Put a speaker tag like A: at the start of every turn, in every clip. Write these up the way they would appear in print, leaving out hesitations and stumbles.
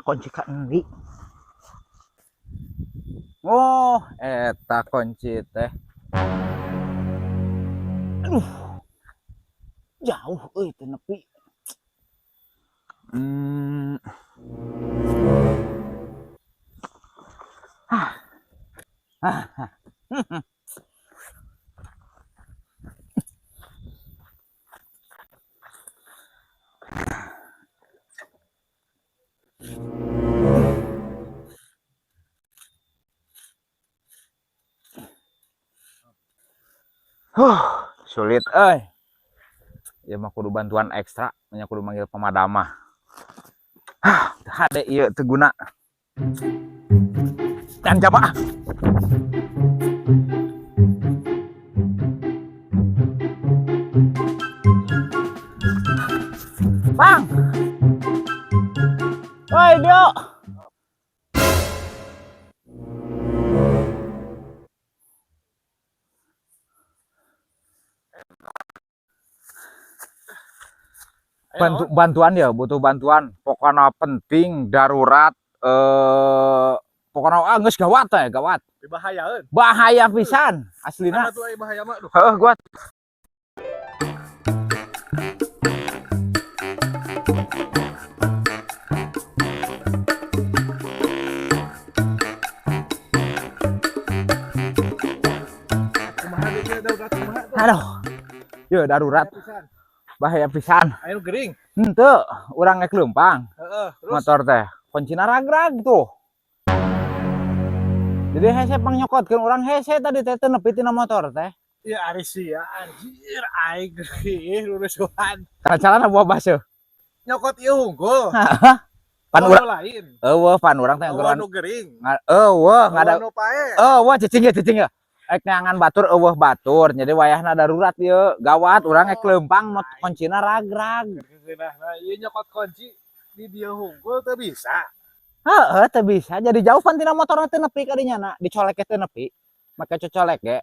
A: kunci ka endi. Oh, eta kunci teh. Aduh, jauh euy teu nepi. Sulit euy. Ya mah kudu bantuan ekstra, nya kudu manggil pemadam mah. Hade ieu teu guna. Dan jamaah. Bang. Woi, Dio. Bantuan ya, butuh bantuan. Pokoknya penting, darurat, pokoknya geus gawat teh, gawat.
B: Bahayaeun.
A: Bahaya pisan, aslina.
B: Atuh aya bahaya mah.
A: Heeh, gua. Aduh. Yo darurat. Bahaya pisan.
B: Aya nu gering.
A: Henteu, urang ngek leumpang.
B: Heeh, terus
A: Motor teh kuncina ragrag tuh. Jadi hese pangnyokotkeun urang hese tadi teh teu nepi tina motor teh.
B: ya ari sia anjir aing geuih lurusuhan.
A: Calana buah baseuh.
B: Nyokot ieu hunggul.
A: Pan
B: Oh,
A: urang
B: lain.
A: eueuh pan urang teh
B: Oh, nu gering.
A: eueuh ngada
B: Nu pae.
A: cicing ya. Ek neangan batur eueuh batur. Jadi wayahna darurat ieu. Gawat urang ek leumpang kuncina ragrag.
B: Nah, ieu nyokot kunci di dia hunggul teu bisa.
A: Heeh, teu bisa. Jadi jauh pan tina motorna teu nepi ka dinyana. Dicolek teu nepi. Make cocolek ge.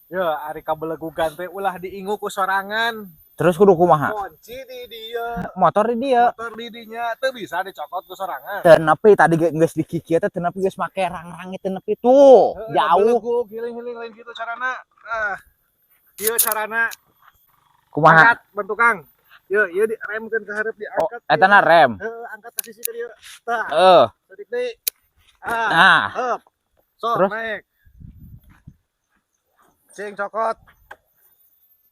B: Ya, ari kabelegugan teh ulah diingu ku sorangan.
A: Terus kudu kumaha?
B: Kunci di dia,
A: Motor di dieu.
B: motor di dinya teu bisa dicokot ku sorangan.
A: Teu nepi tadi geus dikikir teh teu nepi geus make rang-rang teu nepi tuh. Jauh.
B: Belegu giling-giling lain gitu carana. Ieu carana
A: Kumaha?
B: angkat bentukang. Ieu diremkeun ke hareup diangkat.
A: Eta na rem.
B: Angkat ke sisi ke dieu. Tah. Detik deui.
A: Nah.
B: Heup. Sok
A: Terus?
B: naik. Cing cokot.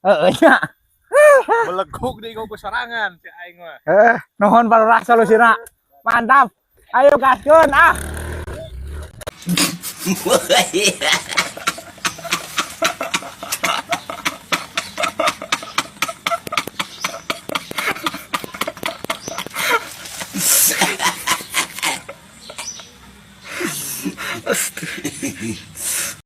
A: Heeh nya.
B: Belegug di ku sorangan si aing mah.
A: Nuhun palurah solusina. Mantap. Ayo gaskeun ah.